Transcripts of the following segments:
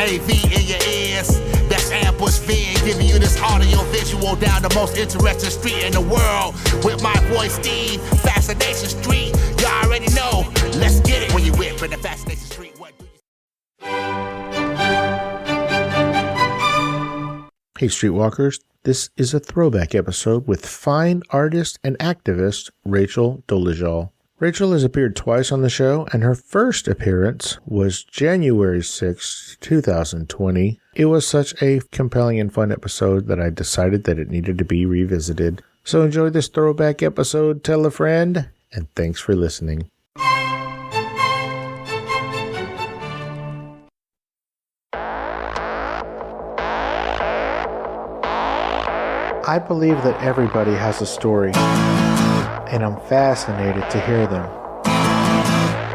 AV in your ears. That's Ambush V, giving you this audio visual down the most interesting street in the world. With my boy Steve, Fascination Street. You already know. Let's get it. When you whip in the Fascination Street, what do you... Hey Streetwalkers, this is a throwback episode with fine artist and activist Rachel Dolezal. Rachel has appeared twice on the show, and her first appearance was January 6, 2020. It was such a compelling and fun episode that I decided that it needed to be revisited. So enjoy this throwback episode, tell a friend, and thanks for listening. I believe that everybody has a story, and I'm fascinated to hear them.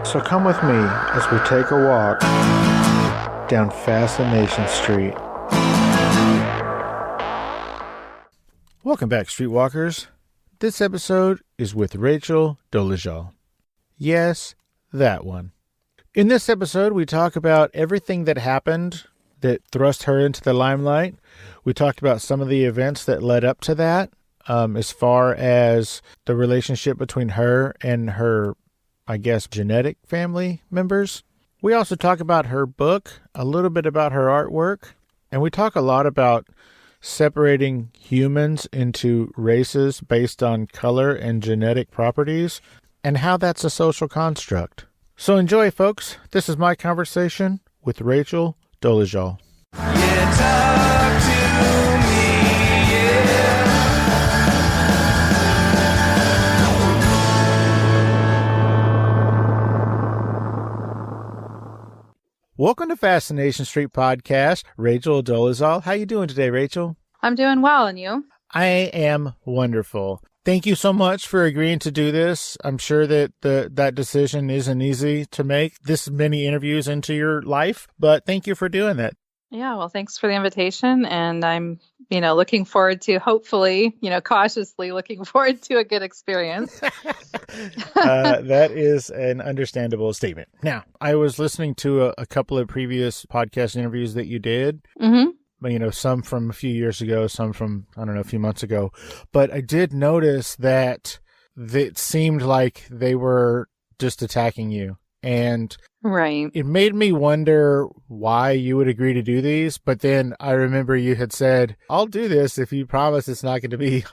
So come with me as we take a walk down Fascination Street. Welcome back, Streetwalkers. This episode is with Rachel Dolezal. Yes, that one. In this episode, we talk about everything that happened that thrust her into the limelight. We talked about some of the events that led up to that, as far as the relationship between her and her, I guess, genetic family members. We also talk about her book, a little bit about her artwork, and we talk a lot about separating humans into races based on color and genetic properties, and how that's a social construct. So enjoy, folks. This is my conversation with Rachel Dolezal. Yeah, talk to me, yeah. Welcome to Fascination Street Podcast, Rachel Dolezal. How you doing today, Rachel? I'm doing well, and you? I am wonderful. Thank you so much for agreeing to do this. I'm sure that that decision isn't easy to make this many interviews into your life, but thank you for doing that. Yeah, well, thanks for the invitation, and I'm, looking forward to, hopefully, cautiously looking forward to a good experience. That is an understandable statement. Now, I was listening to a couple of previous podcast interviews that you did. Mm-hmm. Some from a few years ago, some from, a few months ago. But I did notice that it seemed like they were just attacking you. And right. It made me wonder why you would agree to do these. But then I remember you had said, I'll do this if you promise it's not going to be,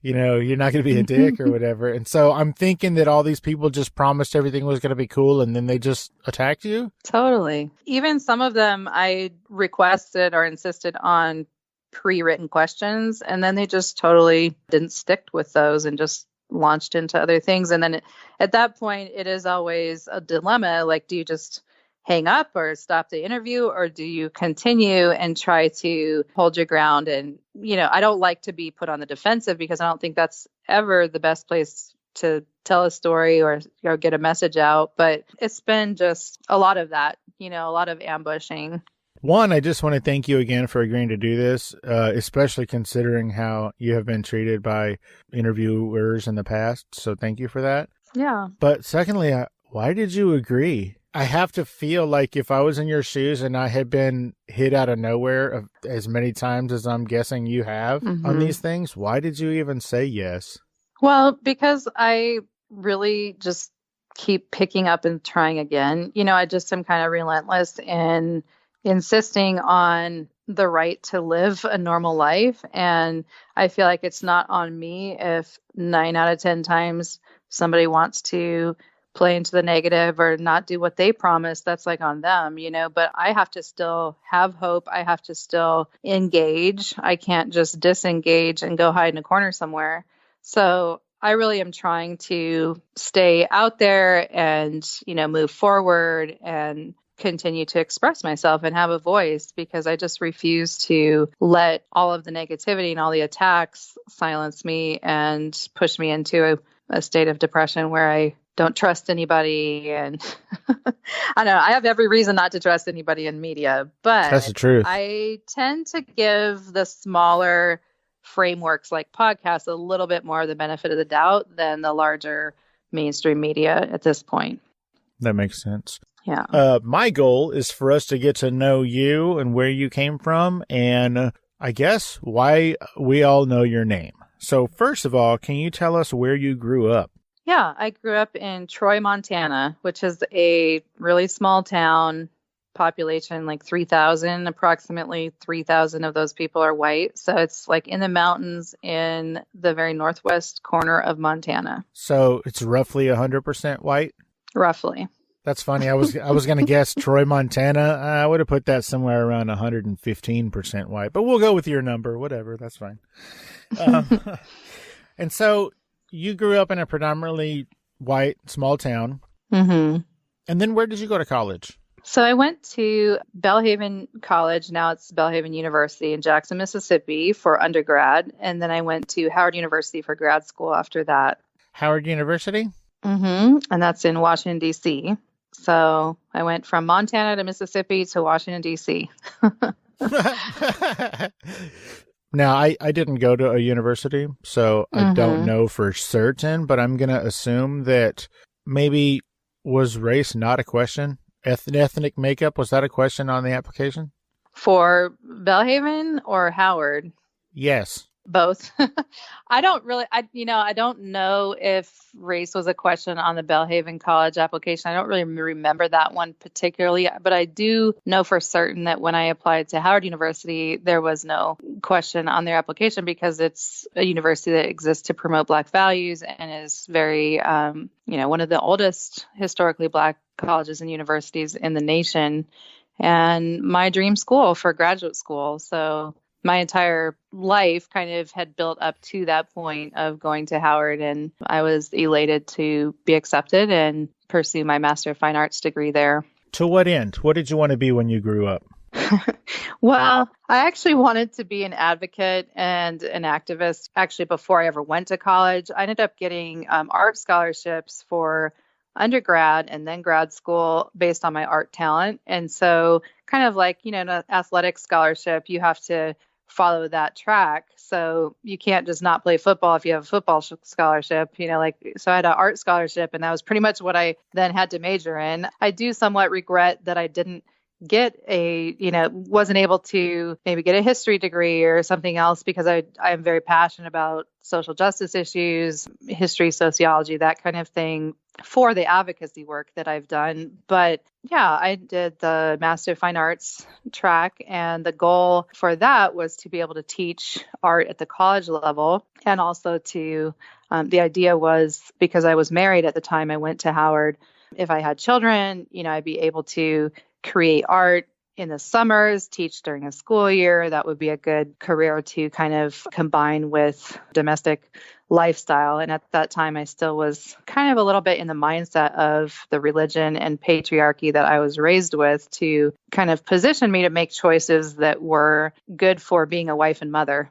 you're not going to be a dick or whatever. And so I'm thinking that all these people just promised everything was going to be cool and then they just attacked you. Totally. Even some of them I requested or insisted on pre-written questions, and then they just totally didn't stick with those and just launched into other things. And then at that point, it is always a dilemma. Like, do you just hang up or stop the interview, or do you continue and try to hold your ground? And, I don't like to be put on the defensive, because I don't think that's ever the best place to tell a story or get a message out. But it's been just a lot of that, a lot of ambushing. One, I just want to thank you again for agreeing to do this, especially considering how you have been treated by interviewers in the past. So thank you for that. Yeah. But secondly, why did you agree? I have to feel like if I was in your shoes and I had been hit out of nowhere as many times as I'm guessing you have on these things, why did you even say yes? Well, because I really just keep picking up and trying again. I just am kind of relentless in insisting on the right to live a normal life. And I feel like it's not on me if 9 out of 10 times somebody wants to play into the negative or not do what they promised. That's like on them, but I have to still have hope. I have to still engage. I can't just disengage and go hide in a corner somewhere. So I really am trying to stay out there and, move forward and continue to express myself and have a voice, because I just refuse to let all of the negativity and all the attacks silence me and push me into a state of depression where I don't trust anybody. And I don't know, I have every reason not to trust anybody in media, but that's the truth. I tend to give the smaller frameworks like podcasts a little bit more of the benefit of the doubt than the larger mainstream media at this point. That makes sense. Yeah. My goal is for us to get to know you and where you came from, and I guess why we all know your name. So first of all, can you tell us where you grew up? Yeah, I grew up in Troy, Montana, which is a really small town, population like 3,000, approximately 3,000 of those people are white. So it's like in the mountains in the very northwest corner of Montana, So it's roughly 100% white? roughly. That's funny. I was going to guess Troy, Montana. I would have put that somewhere around 115% white, but we'll go with your number. Whatever. That's fine. And so you grew up in a predominantly white small town. Mm-hmm. And then where did you go to college? So I went to Belhaven College. Now it's Belhaven University in Jackson, Mississippi for undergrad. And then I went to Howard University for grad school after that. Howard University? Mm-hmm. And that's in Washington, D.C. So I went from Montana to Mississippi to Washington, D.C. Now, I didn't go to a university, so I don't know for certain, but I'm going to assume that maybe was race not a question? Ethnic makeup, was that a question on the application? For Belhaven or Howard? Yes. Both. I don't know if race was a question on the Belhaven College application. I don't really remember that one particularly, but I do know for certain that when I applied to Howard University, there was no question on their application because it's a university that exists to promote Black values and is very, one of the oldest historically Black colleges and universities in the nation, and my dream school for graduate school. So my entire life kind of had built up to that point of going to Howard, and I was elated to be accepted and pursue my Master of Fine Arts degree there. To what end? What did you want to be when you grew up? Well, I actually wanted to be an advocate and an activist. Actually, before I ever went to college, I ended up getting art scholarships for undergrad and then grad school based on my art talent. And so kind of like, an athletic scholarship, you have to follow that track. So you can't just not play football if you have a football scholarship, so I had an art scholarship, and that was pretty much what I then had to major in. I do somewhat regret that I didn't get wasn't able to maybe get a history degree or something else, because I am very passionate about social justice issues, history, sociology, that kind of thing, for the advocacy work that I've done. But yeah, I did the Master of Fine Arts track, and the goal for that was to be able to teach art at the college level, and also to, the idea was, because I was married at the time I went to Howard, if I had children, I'd be able to create art in the summers, teach during the school year. That would be a good career to kind of combine with domestic lifestyle. And at that time, I still was kind of a little bit in the mindset of the religion and patriarchy that I was raised with to kind of position me to make choices that were good for being a wife and mother,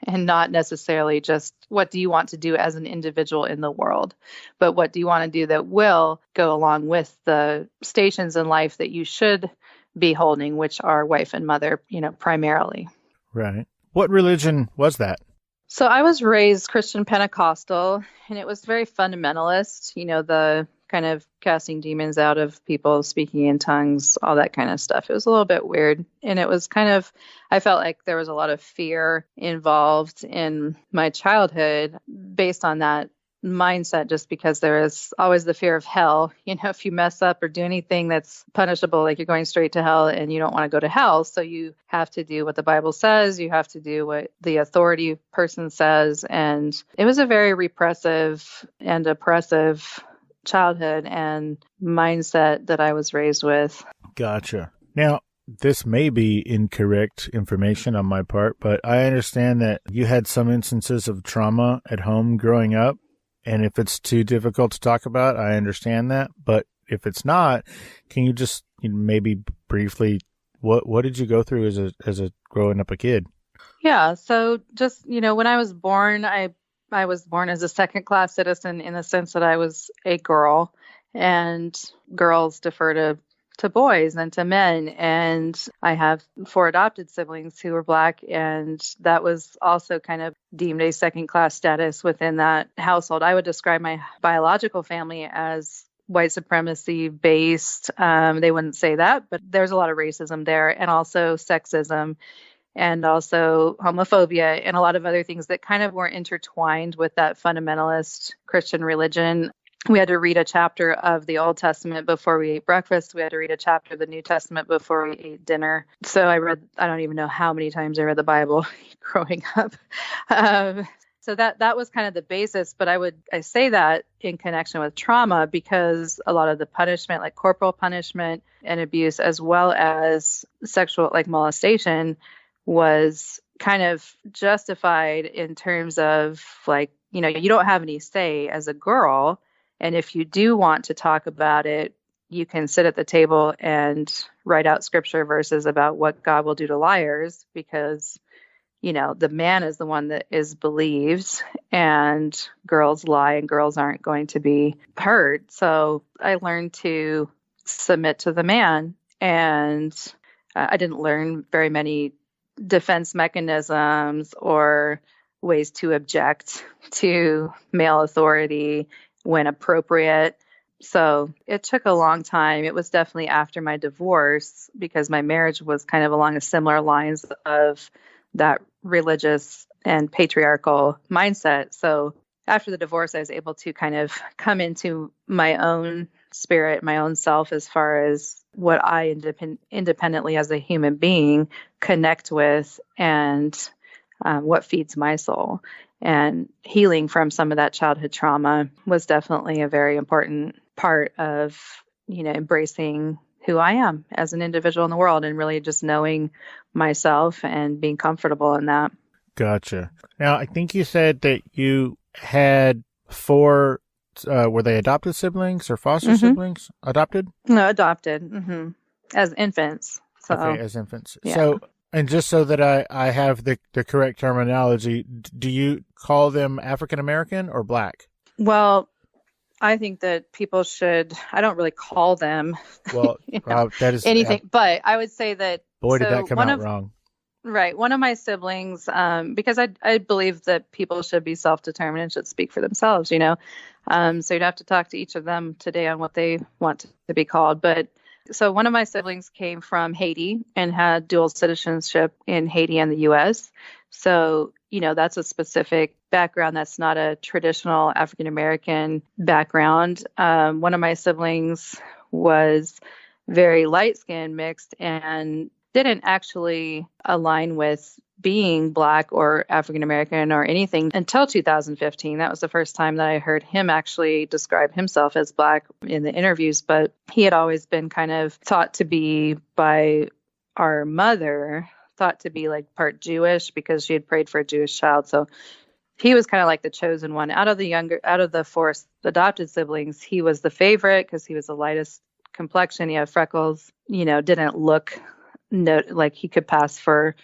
and not necessarily just what do you want to do as an individual in the world, but what do you want to do that will go along with the stations in life that you should be holding, which are wife and mother, primarily. Right. What religion was that? So I was raised Christian Pentecostal, and it was very fundamentalist, the kind of casting demons out of people, speaking in tongues, all that kind of stuff. It was a little bit weird. And it was I felt like there was a lot of fear involved in my childhood based on that mindset, just because there is always the fear of hell. If you mess up or do anything that's punishable, like you're going straight to hell, and you don't want to go to hell. So you have to do what the Bible says. You have to do what the authority person says. And it was a very repressive and oppressive childhood and mindset that I was raised with. Gotcha. Now, this may be incorrect information on my part, but I understand that you had some instances of trauma at home growing up. And if it's too difficult to talk about, I understand that. But if it's not, can you just maybe briefly, what did you go through as a growing up a kid? Yeah. So just, when I was born, I was born as a second-class citizen in the sense that I was a girl, and girls defer to boys and to men. And I have 4 adopted siblings who were Black, and that was also kind of deemed a second-class status within that household. I would describe my biological family as white supremacy based. They wouldn't say that, but there's a lot of racism there, and also sexism, and also homophobia, and a lot of other things that kind of were intertwined with that fundamentalist Christian religion. We had to read a chapter of the Old Testament before we ate breakfast. We had to read a chapter of the New Testament before we ate dinner. So I don't even know how many times I read the Bible growing up. So that was kind of the basis. But I say that in connection with trauma, because a lot of the punishment, like corporal punishment and abuse, as well as sexual, like molestation, was kind of justified in terms of like, you don't have any say as a girl. And if you do want to talk about it, you can sit at the table and write out scripture verses about what God will do to liars, because, the man is the one that is believed, and girls lie and girls aren't going to be heard. So I learned to submit to the man, and I didn't learn very many defense mechanisms or ways to object to male authority when appropriate. So it took a long time. It was definitely after my divorce, because my marriage was kind of along a similar lines of that religious and patriarchal mindset. So after the divorce, I was able to kind of come into my own spirit, my own self, as far as what I independently as a human being connect with, and what feeds my soul. And healing from some of that childhood trauma was definitely a very important part of, embracing who I am as an individual in the world, and really just knowing myself and being comfortable in that. Gotcha. Now, I think you said that you had 4, were they adopted siblings or foster siblings? Adopted? No, adopted. As infants. So, okay, as infants. Yeah. So, and just so that I have the correct terminology, do you call them African American or Black? Well, I think that people should, I don't really call them Well, that is anything, but I would say that. Boy, did that come out wrong. Right. One of my siblings, because I believe that people should be self-determined and should speak for themselves, So you'd have to talk to each of them today on what they want to be called. But so one of my siblings came from Haiti and had dual citizenship in Haiti and the U.S. So, that's a specific background. That's not a traditional African-American background. One of my siblings was very light-skinned, mixed, and didn't actually align with being Black or African-American or anything until 2015. That was the first time that I heard him actually describe himself as Black in the interviews. But he had always been kind of thought to be by our mother, thought to be like part Jewish, because she had prayed for a Jewish child. So he was kind of like the chosen one out of the 4 adopted siblings. He was the favorite because he was the lightest complexion. He had freckles, didn't look like he could pass for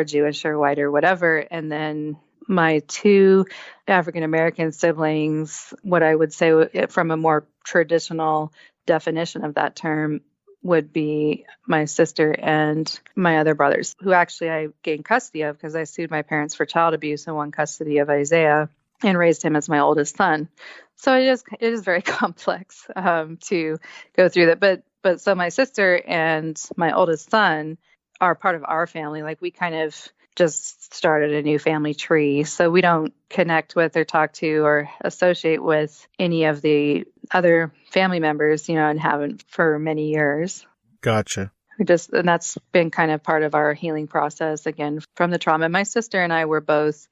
Jewish or white or whatever. And then my 2 African-American siblings, what I would say from a more traditional definition of that term, would be my sister and my other brothers, who actually I gained custody of because I sued my parents for child abuse and won custody of Isaiah and raised him as my oldest son. So it is very complex to go through that. But so my sister and my oldest son are part of our family. Like, we kind of just started a new family tree. So we don't connect with or talk to or associate with any of the other family members, and haven't for many years. Gotcha. And that's been kind of part of our healing process, again, from the trauma. My sister and I were both,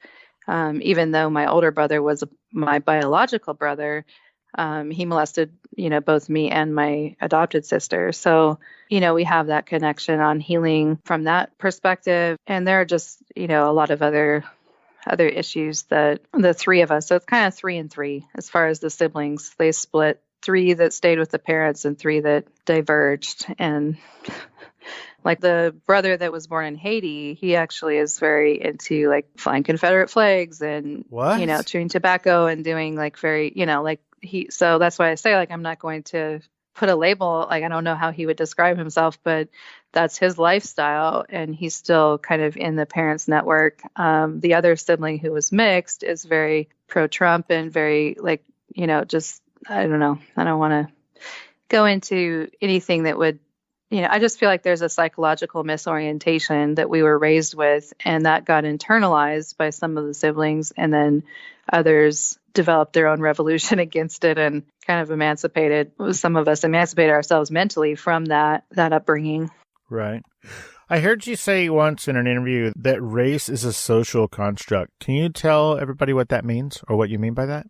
even though my older brother was my biological brother, he molested, both me and my adopted sister. So, we have that connection on healing from that perspective. And there are just, a lot of other issues that the 3 of us, so it's kind of 3 and 3 as far as the siblings. They split, 3 that stayed with the parents and 3 that diverged. And like the brother that was born in Haiti, he actually is very into like flying Confederate flags and, what? Chewing tobacco and doing like very, so that's why I say, like, I'm not going to put a label, like, I don't know how he would describe himself, but that's his lifestyle. And he's still kind of in the parents' network. The other sibling who was mixed is very pro-Trump and very like, just, I don't know. I don't want to go into anything that would, I just feel like there's a psychological misorientation that we were raised with, and that got internalized by some of the siblings, and then others developed their own revolution against it and kind of some of us emancipated ourselves mentally from that upbringing. Right. I heard you say once in an interview that race is a social construct. Can you tell everybody what that means or what you mean by that?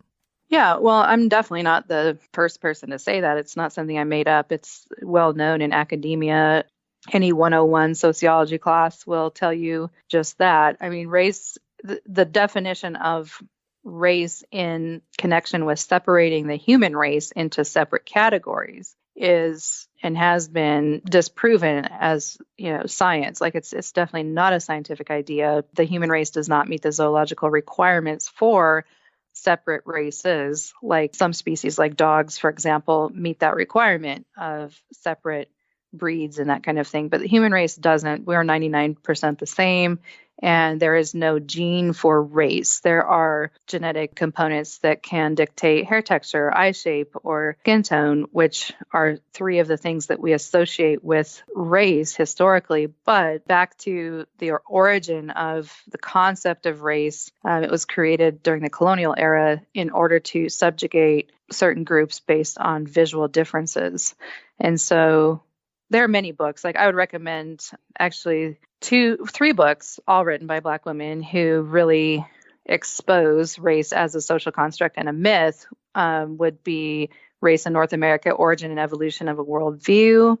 Yeah, well, I'm definitely not the first person to say that. It's not something I made up. It's well known in academia. Any 101 sociology class will tell you just that. I mean, race, the definition of race in connection with separating the human race into separate categories is and has been disproven as, science. Like it's definitely not a scientific idea. The human race does not meet the zoological requirements for separate races. Like some species, like dogs, for example, meet that requirement of separate breeds and that kind of thing. But the human race doesn't. We're 99% the same. And there is no gene for race. There are genetic components that can dictate hair texture, eye shape, or skin tone, which are three of the things that we associate with race historically. But back to the origin of the concept of race, it was created during the colonial era in order to subjugate certain groups based on visual differences. And so there are many books. Like I would recommend actually 3 books, all written by Black women who really expose race as a social construct and a myth. Would be Race in North America, Origin and Evolution of a Worldview,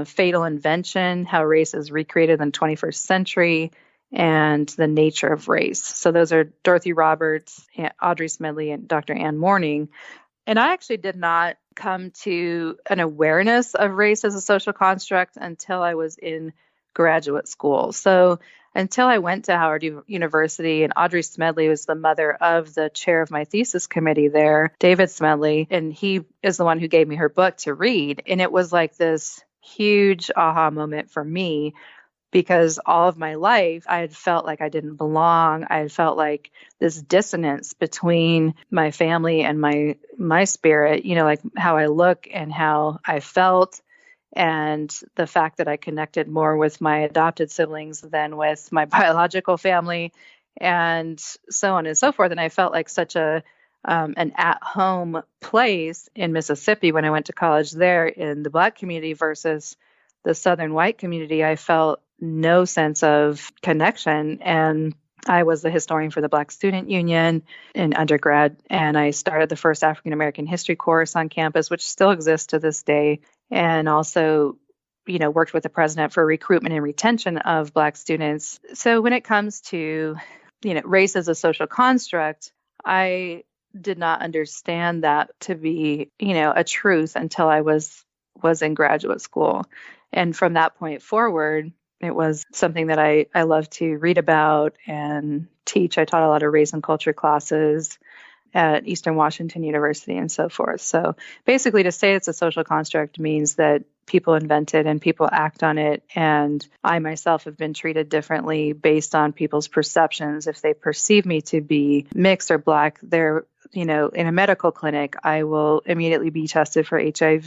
Fatal Invention, How Race is Recreated in the 21st Century, and The Nature of Race. So those are Dorothy Roberts, Audrey Smedley, and Dr. Ann Mourning. And I actually did not come to an awareness of race as a social construct until I was in graduate school. So until I went to Howard University, and Audrey Smedley was the mother of the chair of my thesis committee there, David Smedley, and he is the one who gave me her book to read. And it was like this huge aha moment for me, because all of my life I had felt like I didn't belong. I had felt like this dissonance between my family and my spirit, like how I look and how I felt. And the fact that I connected more with my adopted siblings than with my biological family, and so on and so forth. And I felt like such an at-home place in Mississippi when I went to college there in the Black community versus the Southern white community. I felt no sense of connection. And I was the historian for the Black Student Union in undergrad, and I started the first African American history course on campus, which still exists to this day. And also, worked with the president for recruitment and retention of Black students. So when it comes to, race as a social construct, I did not understand that to be, a truth until I was in graduate school. And from that point forward, it was something that I love to read about and teach. I taught a lot of race and culture classes at Eastern Washington University and so forth. So basically, to say it's a social construct means that people invent it and people act on it. And I myself have been treated differently based on people's perceptions. If they perceive me to be mixed or Black, they're, in a medical clinic, I will immediately be tested for HIV.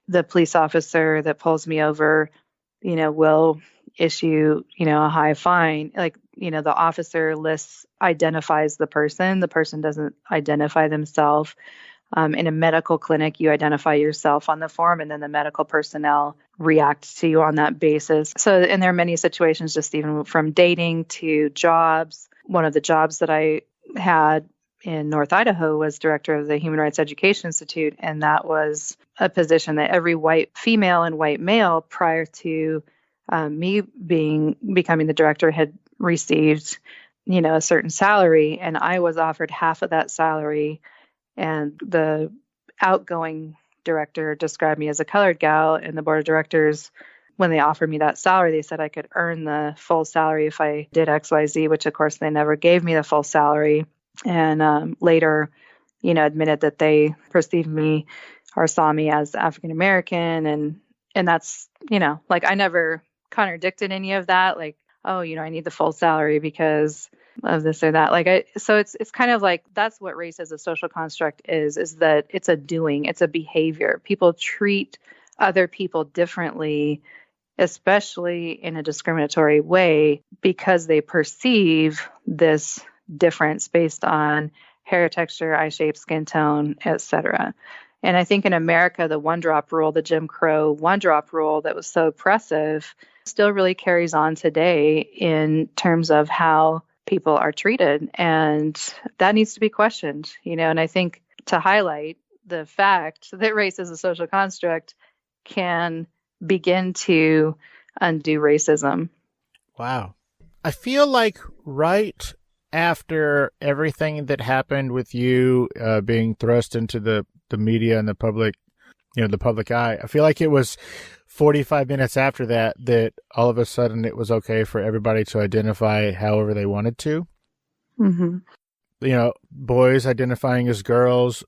The police officer that pulls me over, will issue, a high fine. Like, the officer identifies the person doesn't identify themselves. In a medical clinic, you identify yourself on the form, and then the medical personnel react to you on that basis. So, and there are many situations, just even from dating to jobs. One of the jobs that I had in North Idaho was director of the Human Rights Education Institute, and that was a position that every white female and white male prior to me becoming the director had received, a certain salary, and I was offered half of that salary. And the outgoing director described me as a colored gal, and the board of directors, when they offered me that salary, they said I could earn the full salary if I did XYZ, which of course they never gave me the full salary. And later, admitted that they perceived me or saw me as African American, and that's, like I never contradicted any of that. Like, oh, I need the full salary because of this or that. So it's kind of like that's what race as a social construct is that it's a doing, it's a behavior. People treat other people differently, especially in a discriminatory way, because they perceive this difference based on hair texture, eye shape, skin tone, etc. And I think in America, the one drop rule, the Jim Crow one drop rule that was so oppressive, still really carries on today in terms of how people are treated. And that needs to be questioned, and I think to highlight the fact that race as a social construct can begin to undo racism. Wow. I feel like right after everything that happened with you being thrust into the media and the public, the public eye, I feel like it was 45 minutes after that all of a sudden it was okay for everybody to identify however they wanted to. Mm-hmm. Boys identifying as girls,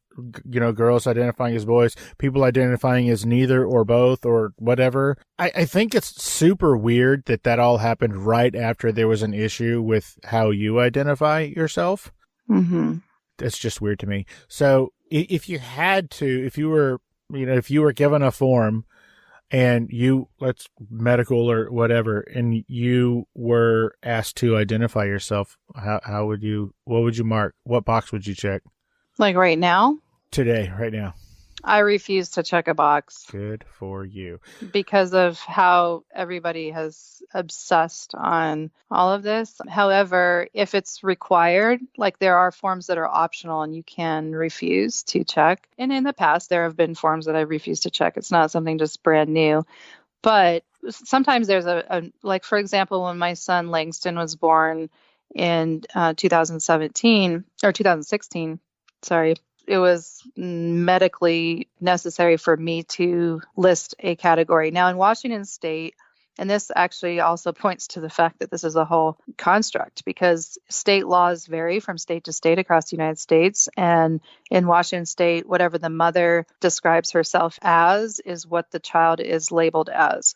girls identifying as boys, people identifying as neither or both or whatever. I think it's super weird that all happened right after there was an issue with how you identify yourself. Mm-hmm. It's just weird to me. So if you were given a form and let's medical or whatever, and you were asked to identify yourself, what would you mark? What box would you check? Like right now? Today, right now. I refuse to check a box. Good for you. Because of how everybody has obsessed on all of this. However, if it's required, like there are forms that are optional and you can refuse to check. And in the past, there have been forms that I've refused to check. It's not something just brand new. But sometimes there's like, for example, when my son Langston was born in 2016, it was medically necessary for me to list a category. Now, in Washington State, and this actually also points to the fact that this is a whole construct, because state laws vary from state to state across the United States. And in Washington State, whatever the mother describes herself as is what the child is labeled as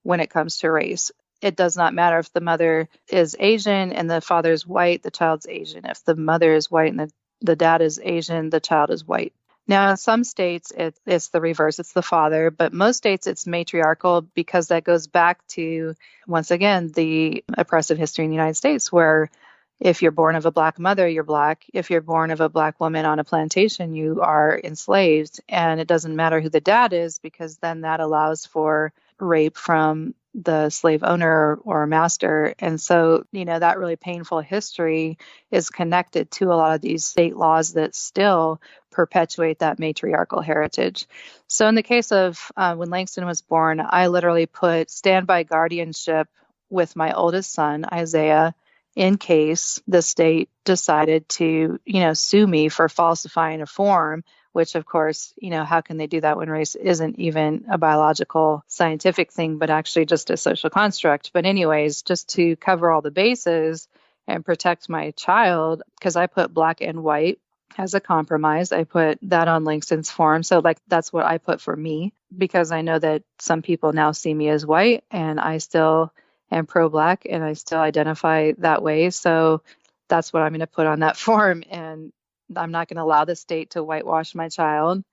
when it comes to race. It does not matter if the mother is Asian and the father is white, the child's Asian. If the mother is white and the dad is Asian, the child is white. Now, in some states, it's the reverse. It's the father. But most states, it's matriarchal, because that goes back to, once again, the oppressive history in the United States, where if you're born of a black mother, you're black. If you're born of a black woman on a plantation, you are enslaved. And it doesn't matter who the dad is, because then that allows for rape from the slave owner or master. And so, that really painful history is connected to a lot of these state laws that still perpetuate that matriarchal heritage. So in the case of when Langston was born, I literally put standby guardianship with my oldest son, Isaiah, in case the state decided to, sue me for falsifying a form, which of course, how can they do that when race isn't even a biological scientific thing, but actually just a social construct. But anyways, just to cover all the bases and protect my child, because I put black and white as a compromise. I put that on Langston's form. So that's what I put for me, because I know that some people now see me as white, and I still am pro-black and I still identify that way. So that's what I'm going to put on that form. And I'm not going to allow the state to whitewash my child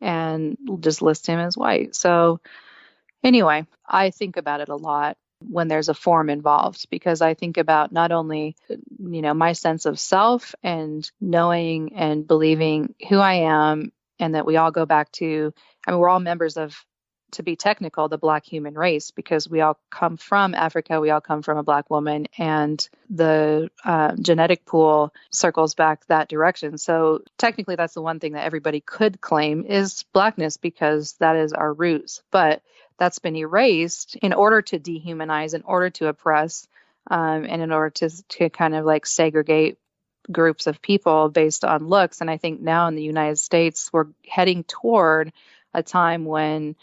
and just list him as white. So anyway, I think about it a lot when there's a form involved, because I think about not only, my sense of self and knowing and believing who I am, and that we all go back to, we're all members of, to be technical, the Black human race, because we all come from Africa, we all come from a Black woman, and the genetic pool circles back that direction. So technically, that's the one thing that everybody could claim is Blackness, because that is our roots. But that's been erased in order to dehumanize, in order to oppress, and in order to kind of like segregate groups of people based on looks. And I think now in the United States, we're heading toward a time when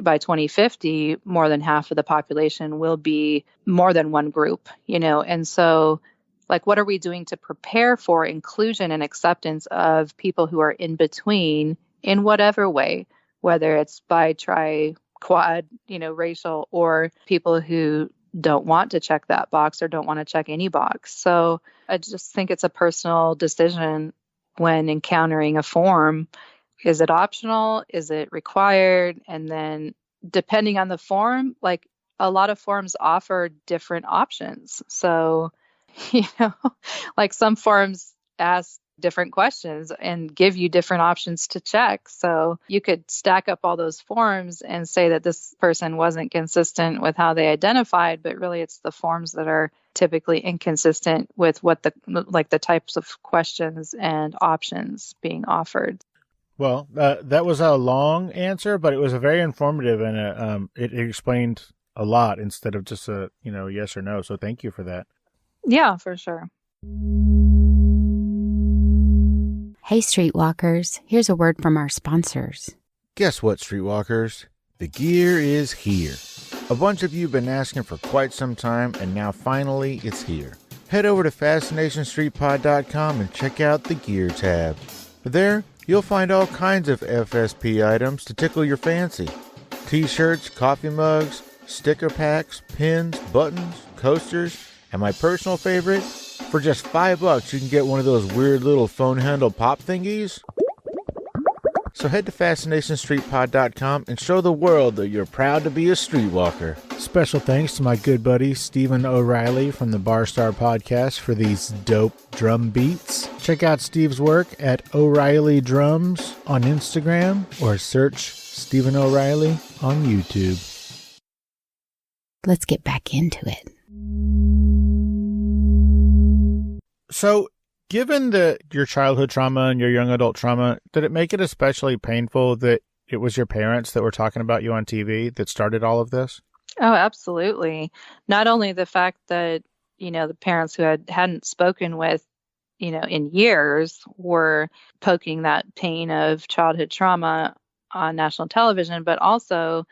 by 2050, more than half of the population will be more than one group, and so what are we doing to prepare for inclusion and acceptance of people who are in between in whatever way, whether it's bi, tri, quad, racial, or people who don't want to check that box or don't want to check any box. So I just think it's a personal decision when encountering a form. Is it optional? Is it required? And then depending on the form, like a lot of forms offer different options. So, you know, like some forms ask different questions and give you different options to check. So you could stack up all those forms and say that this person wasn't consistent with how they identified, but really it's the forms that are typically inconsistent with what the types of questions and options being offered. Well, that was a long answer, but it was a very informative, and it explained a lot instead of just a yes or no. So thank you for that. Yeah, for sure. Hey, Streetwalkers, here's a word from our sponsors. Guess what, Streetwalkers? The gear is here. A bunch of you have been asking for quite some time, and now finally it's here. Head over to FascinationStreetPod.com and check out the gear tab. There, you'll find all kinds of FSP items to tickle your fancy. T-shirts, coffee mugs, sticker packs, pins, buttons, coasters, and my personal favorite, for just $5 you can get one of those weird little phone handle pop thingies. So head to FascinationStreetPod.com and show the world that you're proud to be a streetwalker. Special thanks to my good buddy Stephen O'Reilly from the Bar Star Podcast for these dope drum beats. Check out Steve's work at O'Reilly Drums on Instagram or search Stephen O'Reilly on YouTube. Let's get back into it. So, given your childhood trauma and your young adult trauma, did it make it especially painful that it was your parents that were talking about you on TV that started all of this? Oh, absolutely. Not only the fact that, the parents who hadn't spoken with, in years were poking that pain of childhood trauma on national television, but also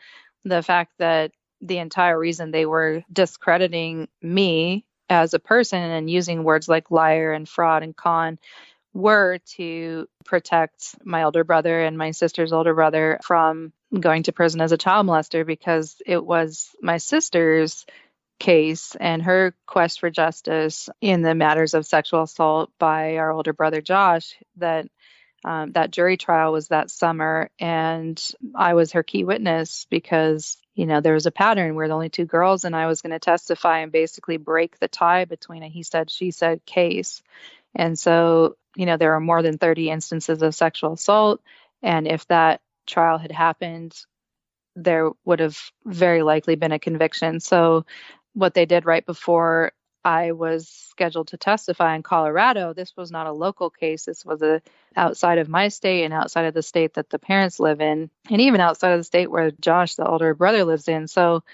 the fact that the entire reason they were discrediting me as a person and using words like liar and fraud and con were to protect my older brother and my sister's older brother from going to prison as a child molester, because it was my sister's case and her quest for justice in the matters of sexual assault by our older brother Josh that jury trial was that summer, and I was her key witness because there was a pattern where the only two girls, and I was going to testify and basically break the tie between a he said, she said case. And so, there are more than 30 instances of sexual assault. And if that trial had happened, there would have very likely been a conviction. So what they did right before I was scheduled to testify in Colorado, this was not a local case. This was outside of my state and outside of the state that the parents live in, and even outside of the state where Josh, the older brother, lives in. So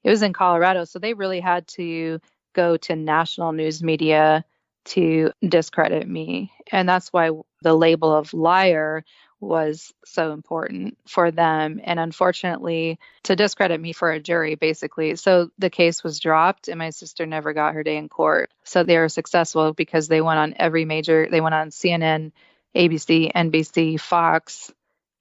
it was in Colorado. So they really had to go to national news media to discredit me. And that's why the label of liar was so important for them. And unfortunately, to discredit me for a jury, basically. So the case was dropped and my sister never got her day in court. So they were successful because they went on they went on CNN, ABC, NBC, Fox,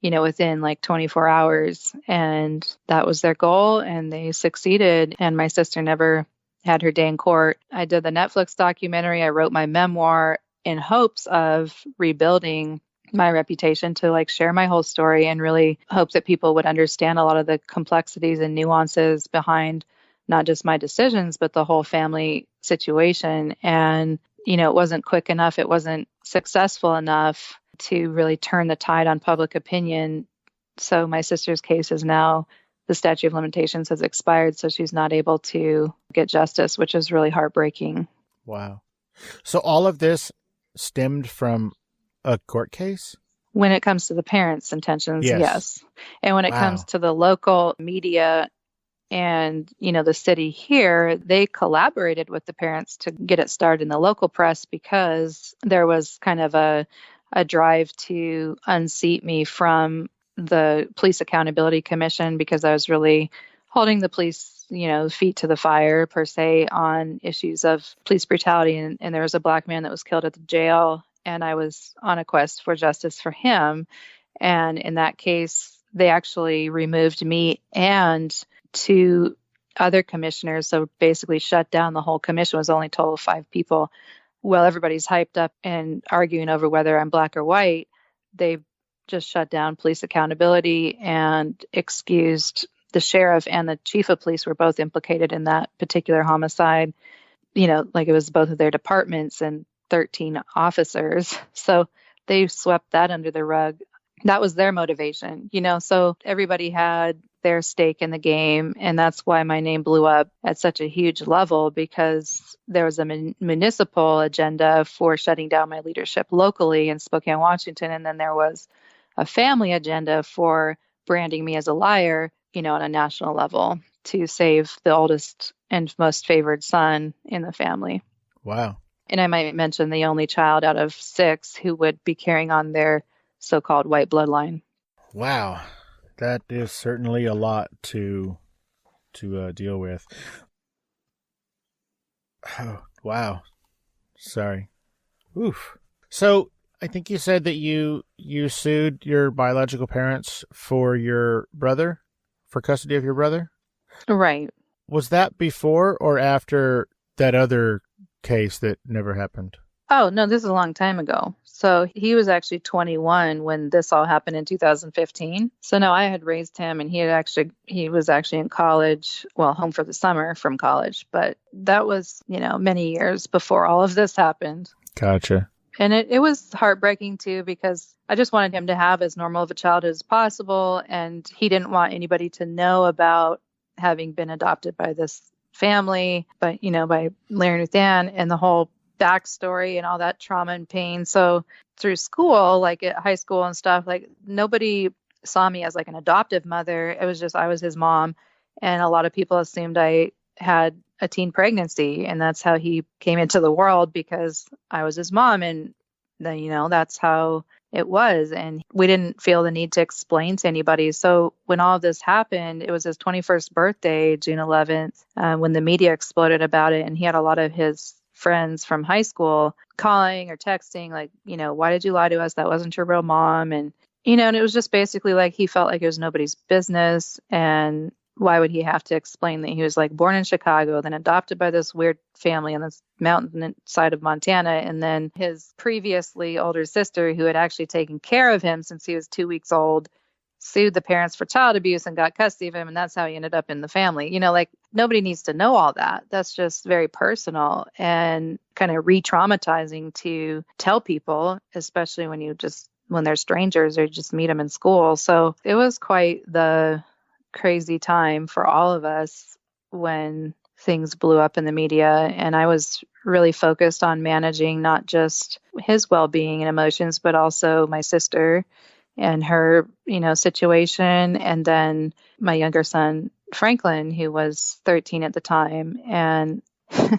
within like 24 hours. And that was their goal, and they succeeded. And my sister never had her day in court. I did the Netflix documentary. I wrote my memoir in hopes of rebuilding my reputation, to share my whole story and really hope that people would understand a lot of the complexities and nuances behind not just my decisions, but the whole family situation. And, it wasn't quick enough. It wasn't successful enough to really turn the tide on public opinion. So my sister's case is now, the statute of limitations has expired, so she's not able to get justice, which is really heartbreaking. Wow. So all of this stemmed from a court case? When it comes to the parents' intentions, yes. And when it comes to the local media and, the city here, they collaborated with the parents to get it started in the local press, because there was kind of a drive to unseat me from the Police Accountability Commission, because I was really holding the police, feet to the fire, per se, on issues of police brutality. And there was a Black man that was killed at the jail, and I was on a quest for justice for him. And in that case, they actually removed me and two other commissioners. So basically shut down the whole commission. Was only total of 5 people. Well, everybody's hyped up and arguing over whether I'm black or white. They just shut down police accountability and excused the sheriff and the chief of police were both implicated in that particular homicide. Like it was both of their departments and 13 officers. So they swept that under the rug. That was their motivation, so everybody had their stake in the game. And that's why my name blew up at such a huge level, because there was a municipal agenda for shutting down my leadership locally in Spokane, Washington. And then there was a family agenda for branding me as a liar, on a national level to save the oldest and most favored son in the family. Wow. And I might mention the only child out of 6 who would be carrying on their so-called white bloodline. Wow. That is certainly a lot to deal with. Oh, wow. Sorry. Oof. So I think you said that you sued your biological parents for your brother, for custody of your brother? Right. Was that before or after that other case that never happened? Oh, no, this is a long time ago. So he was actually 21 when this all happened in 2015. So no, I had raised him and he was actually in college, well, home for the summer from college. But that was, many years before all of this happened. Gotcha. And it was heartbreaking too, because I just wanted him to have as normal of a childhood as possible. And he didn't want anybody to know about having been adopted by this family, but, by Larry Ruth Ann and the whole backstory and all that trauma and pain. So through school, like at high school and stuff, like nobody saw me as like an adoptive mother. It was just, I was his mom. And a lot of people assumed I had a teen pregnancy, and that's how he came into the world, because I was his mom. And then, that's how it was. And we didn't feel the need to explain to anybody. So when all of this happened, it was his 21st birthday, June 11th, when the media exploded about it. And he had a lot of his friends from high school calling or texting, like, why did you lie to us? That wasn't your real mom. And, and it was just basically like he felt like it was nobody's business. And why would he have to explain that he was like born in Chicago, then adopted by this weird family on this mountain side of Montana, and then his previously older sister, who had actually taken care of him since he was 2 weeks old, sued the parents for child abuse and got custody of him, and that's how he ended up in the family. Like nobody needs to know all that. That's just very personal and kind of re-traumatizing to tell people, especially when they're strangers or just meet them in school. So it was quite the crazy time for all of us when things blew up in the media. And I was really focused on managing not just his well-being and emotions, but also my sister and her, situation. And then my younger son, Franklin, who was 13 at the time. And a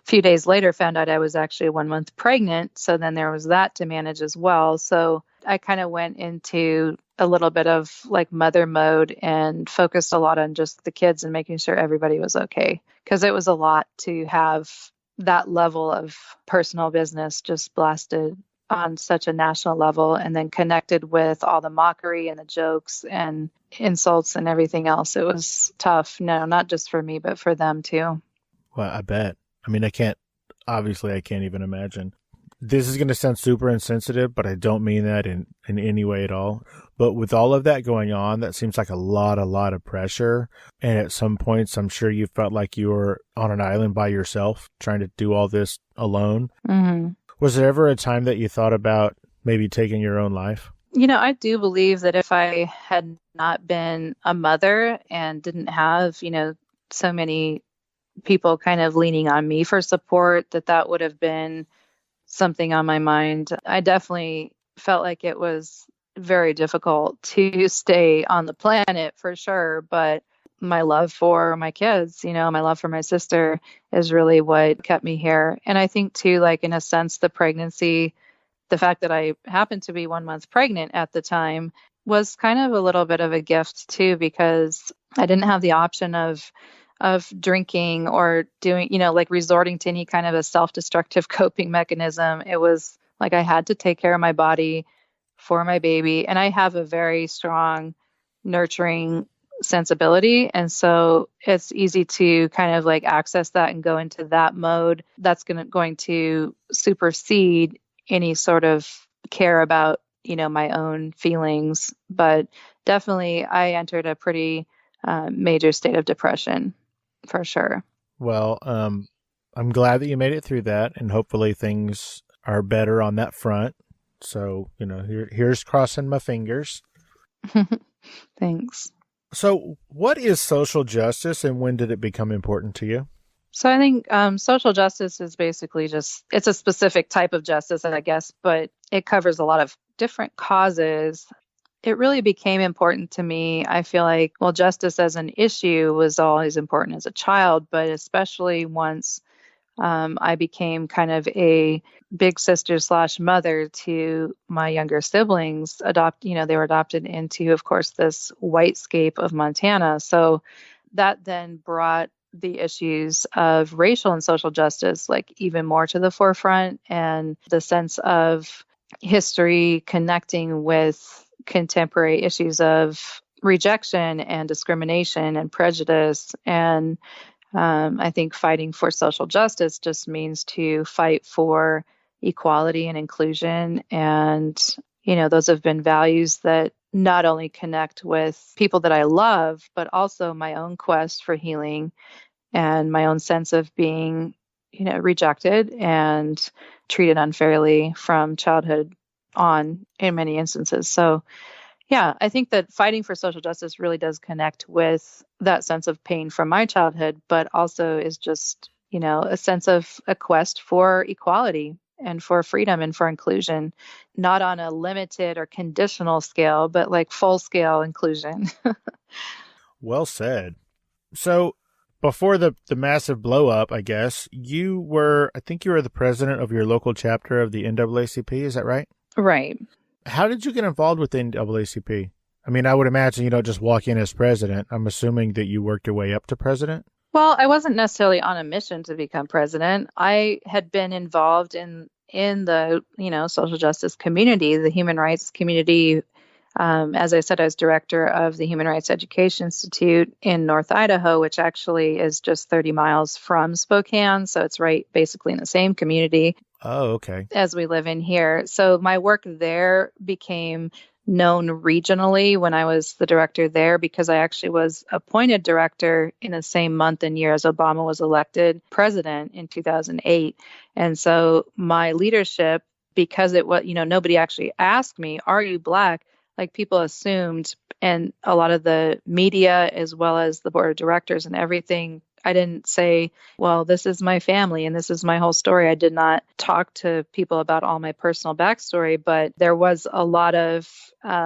few days later found out I was actually 1 month pregnant. So then there was that to manage as well. So I kind of went into a little bit of like mother mode and focused a lot on just the kids and making sure everybody was okay. Because it was a lot to have that level of personal business just blasted on such a national level, and then connected with all the mockery and the jokes and insults and everything else. It was tough. No, not just for me, but for them too. Well, I bet. I mean, I can't even imagine. This is going to sound super insensitive, but I don't mean that in any way at all. But with all of that going on, that seems like a lot of pressure. And at some points, I'm sure you felt like you were on an island by yourself, trying to do all this alone. Mm-hmm. Was there ever a time that you thought about maybe taking your own life? I do believe that if I had not been a mother and didn't have, so many people kind of leaning on me for support, that would have been something on my mind. I definitely felt like it was very difficult to stay on the planet for sure, but my love for my kids, my love for my sister is really what kept me here. And I think too, like in a sense, the pregnancy, the fact that I happened to be 1 month pregnant at the time was kind of a little bit of a gift too, because I didn't have the option of drinking or doing, like resorting to any kind of a self-destructive coping mechanism. It was like I had to take care of my body for my baby. And I have a very strong, nurturing sensibility. And so it's easy to kind of like access that and go into that mode. That's going to supersede any sort of care about, my own feelings. But definitely I entered a pretty major state of depression for sure. Well, I'm glad that you made it through that, and hopefully things are better on that front. So, here's crossing my fingers. Thanks. So what is social justice, and when did it become important to you? So I think social justice is basically it's a specific type of justice, I guess, but it covers a lot of different causes. It really became important to me. I feel like, well, justice as an issue was always important as a child, but especially once I became kind of a big sister / mother to my younger siblings. They were adopted into, of course, this whitescape of Montana. So that then brought the issues of racial and social justice like even more to the forefront, and the sense of history connecting with contemporary issues of rejection and discrimination and prejudice. And I think fighting for social justice just means to fight for equality and inclusion. And, those have been values that not only connect with people that I love, but also my own quest for healing and my own sense of being, rejected and treated unfairly from childhood on in many instances. So yeah, I think that fighting for social justice really does connect with that sense of pain from my childhood, but also is just, a sense of a quest for equality and for freedom and for inclusion, not on a limited or conditional scale, but like full scale inclusion. Well said. So before the massive blow up, I guess, you were the president of your local chapter of the NAACP. Is that right? Right. How did you get involved with the NAACP? I mean, I would imagine you don't just walk in as president. I'm assuming that you worked your way up to president. Well, I wasn't necessarily on a mission to become president. I had been involved in the, social justice community, the human rights community. As I said, I was director of the Human Rights Education Institute in North Idaho, which actually is just 30 miles from Spokane. So it's right basically in the same community. Oh, okay. As we live in here. So my work there became known regionally when I was the director there, because I actually was appointed director in the same month and year as Obama was elected president in 2008. And so my leadership, because it was, nobody actually asked me, are you Black? Like people assumed, and a lot of the media as well as the board of directors and everything, I didn't say, well, this is my family and this is my whole story. I did not talk to people about all my personal backstory, but there was a lot of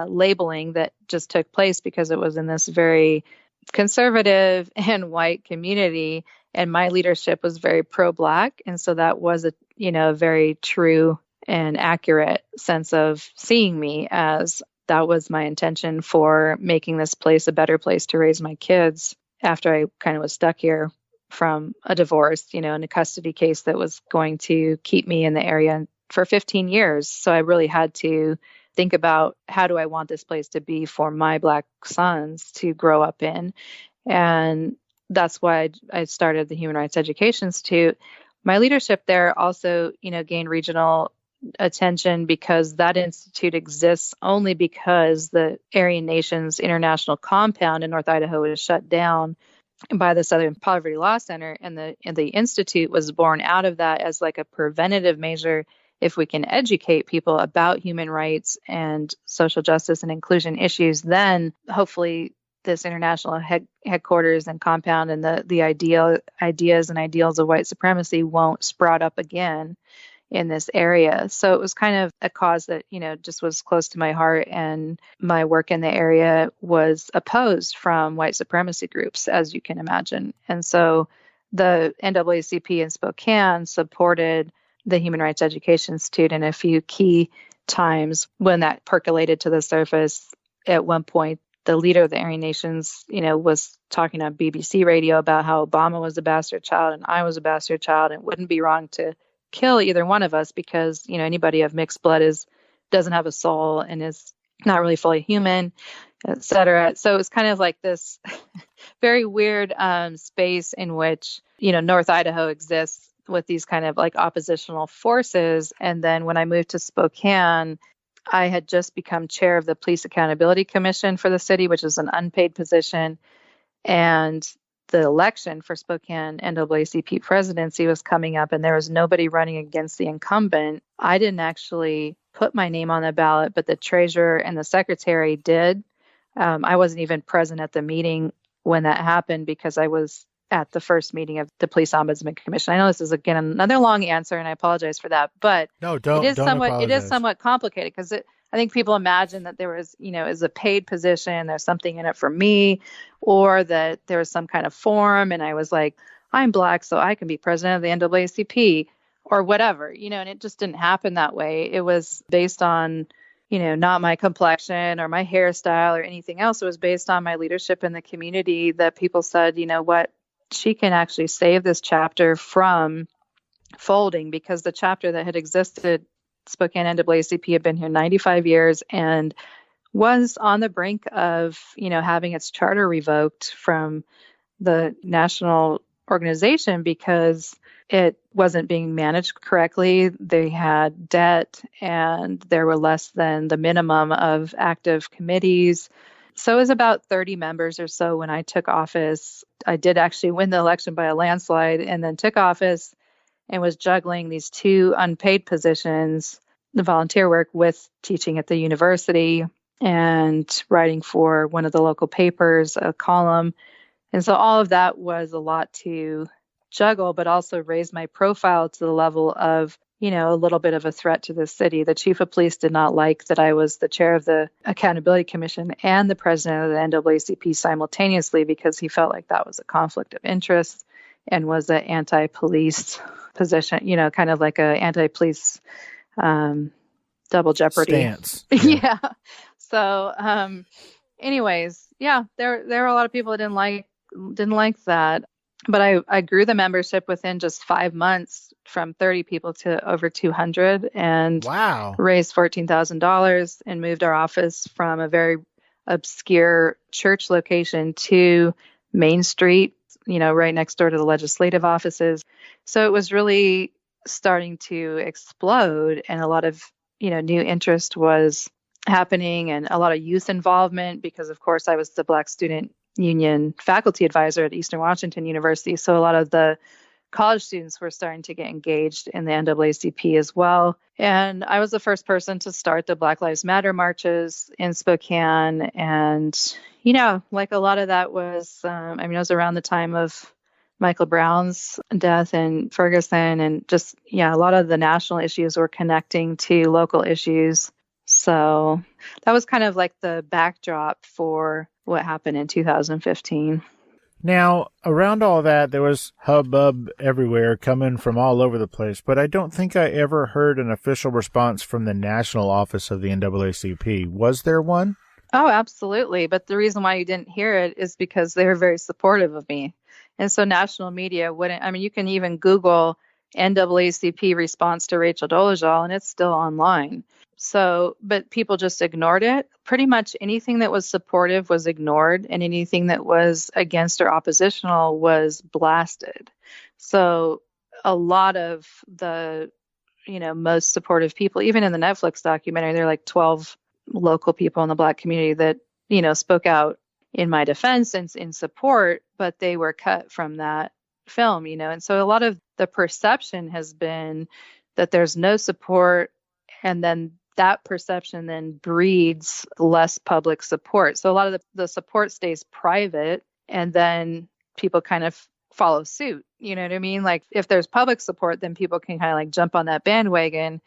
labeling that just took place because it was in this very conservative and white community, and my leadership was very pro-Black. And so that was a very true and accurate sense of seeing me as that was my intention for making this place a better place to raise my kids after I kind of was stuck here from a divorce, in a custody case that was going to keep me in the area for 15 years. So I really had to think about, how do I want this place to be for my Black sons to grow up in? And that's why I started the Human Rights Education Institute. My leadership there also, gained regional attention because that institute exists only because the Aryan Nations International Compound in North Idaho was shut down by the Southern Poverty Law Center, and the institute was born out of that as like a preventative measure. If we can educate people about human rights and social justice and inclusion issues, then hopefully this international headquarters and compound and the ideas and ideals of white supremacy won't sprout up again in this area. So it was kind of a cause that, just was close to my heart, and my work in the area was opposed from white supremacy groups, as you can imagine. And so the NAACP in Spokane supported the Human Rights Education Institute in a few key times when that percolated to the surface. At one point, the leader of the Aryan Nations, was talking on BBC radio about how Obama was a bastard child and I was a bastard child, and it wouldn't be wrong to kill either one of us because, anybody of mixed blood doesn't have a soul and is not really fully human, etc. So it was kind of like this very weird space in which, North Idaho exists with these kind of like oppositional forces. And then when I moved to Spokane, I had just become chair of the Police Accountability Commission for the city, which is an unpaid position. And the election for Spokane NAACP presidency was coming up, and there was nobody running against the incumbent. I didn't actually put my name on the ballot, but the treasurer and the secretary did. I wasn't even present at the meeting when that happened because I was at the first meeting of the Police Ombudsman Commission. I know this is, again, another long answer, and I apologize for that, but No, don't it is apologize. somewhat complicated because I think people imagine that there was, is a paid position, there's something in it for me, or that there was some kind of form, and I was like, I'm Black, so I can be president of the NAACP, or whatever, and it just didn't happen that way. It was based on, not my complexion or my hairstyle or anything else. It was based on my leadership in the community that people said, you know what, she can actually save this chapter from folding, because the chapter that had existed, Spokane NAACP, had been here 95 years and was on the brink of, having its charter revoked from the national organization because it wasn't being managed correctly. They had debt and there were less than the minimum of active committees. So it was about 30 members or so when I took office. I did actually win the election by a landslide, and then took office and was juggling these two unpaid positions, the volunteer work with teaching at the university and writing for one of the local papers, a column. And so all of that was a lot to juggle, but also raise my profile to the level of, a little bit of a threat to the city. The chief of police did not like that I was the chair of the Accountability Commission and the president of the NAACP simultaneously, because he felt like that was a conflict of interest and was an anti-police position, kind of like a anti-police double jeopardy stance. Yeah. So anyways, yeah, there were a lot of people that didn't like that. But I grew the membership within just 5 months from 30 people to over 200, and Wow. raised $14,000 and moved our office from a very obscure church location to Main Street, right next door to the legislative offices. So it was really starting to explode, and a lot of, new interest was happening, and a lot of youth involvement, because of course I was the Black Student Union faculty advisor at Eastern Washington University. So a lot of the college students were starting to get engaged in the NAACP as well. And I was the first person to start the Black Lives Matter marches in Spokane. And, like a lot of that was, it was around the time of Michael Brown's death in Ferguson. And just, a lot of the national issues were connecting to local issues. So that was kind of like the backdrop for what happened in 2015. Now, around all that, there was hubbub everywhere coming from all over the place, but I don't think I ever heard an official response from the national office of the NAACP. Was there one? Oh, absolutely. But the reason why you didn't hear it is because they were very supportive of me. And so national media wouldn't, you can even Google NAACP response to Rachel Dolezal, and it's still online. So, but people just ignored it. Pretty much anything that was supportive was ignored, and anything that was against or oppositional was blasted. So a lot of the, most supportive people, even in the Netflix documentary, there are like 12 local people in the Black community that, spoke out in my defense and in support, but they were cut from that film, And so a lot of the perception has been that there's no support, and then that perception then breeds less public support. So a lot of the support stays private, and then people kind of follow suit. You know what I mean? Like if there's public support, then people can kind of like jump on that bandwagon.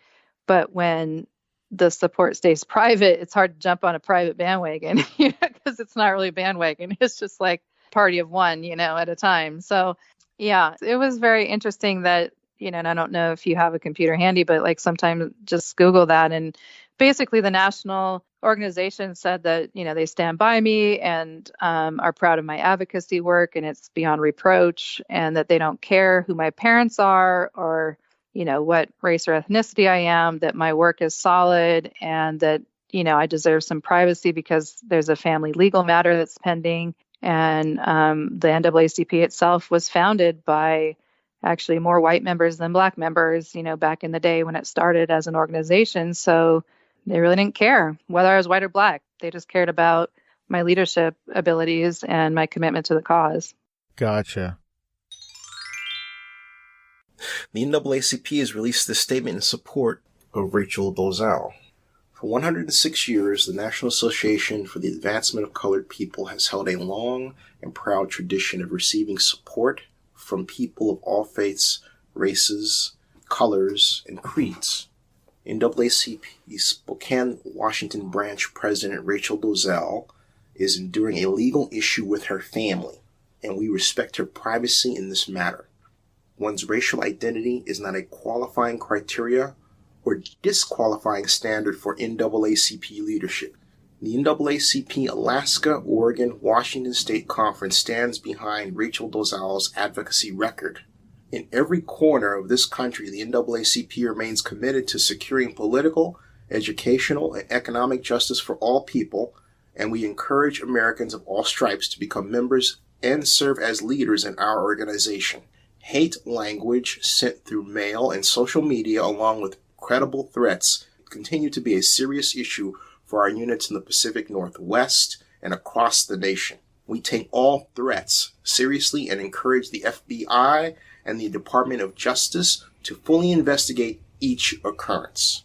But when the support stays private, it's hard to jump on a private bandwagon, because it's not really a bandwagon. It's just like party of one, at a time. So yeah, it was very interesting that, and I don't know if you have a computer handy, but like sometimes just Google that. And basically the national organization said that, they stand by me and are proud of my advocacy work, and it's beyond reproach, and that they don't care who my parents are or, what race or ethnicity I am, that my work is solid, and that, I deserve some privacy because there's a family legal matter that's pending. And the NAACP itself was founded by actually more white members than black members, back in the day when it started as an organization. So they really didn't care whether I was white or black. They just cared about my leadership abilities and my commitment to the cause. Gotcha. The NAACP has released this statement in support of Rachel Dolezal. For 106 years, the National Association for the Advancement of Colored People has held a long and proud tradition of receiving support from people of all faiths, races, colors, and creeds. NAACP Spokane, Washington branch president Rachel Dolezal is enduring a legal issue with her family, and we respect her privacy in this matter. One's racial identity is not a qualifying criteria or disqualifying standard for NAACP leadership. The NAACP Alaska, Oregon, Washington State Conference stands behind Rachel Dolezal's advocacy record. In every corner of this country, the NAACP remains committed to securing political, educational, and economic justice for all people, and we encourage Americans of all stripes to become members and serve as leaders in our organization. Hate language sent through mail and social media, along with credible threats, continue to be a serious issue for our units in the Pacific Northwest and across the nation. We take all threats seriously and encourage the FBI and the Department of Justice to fully investigate each occurrence.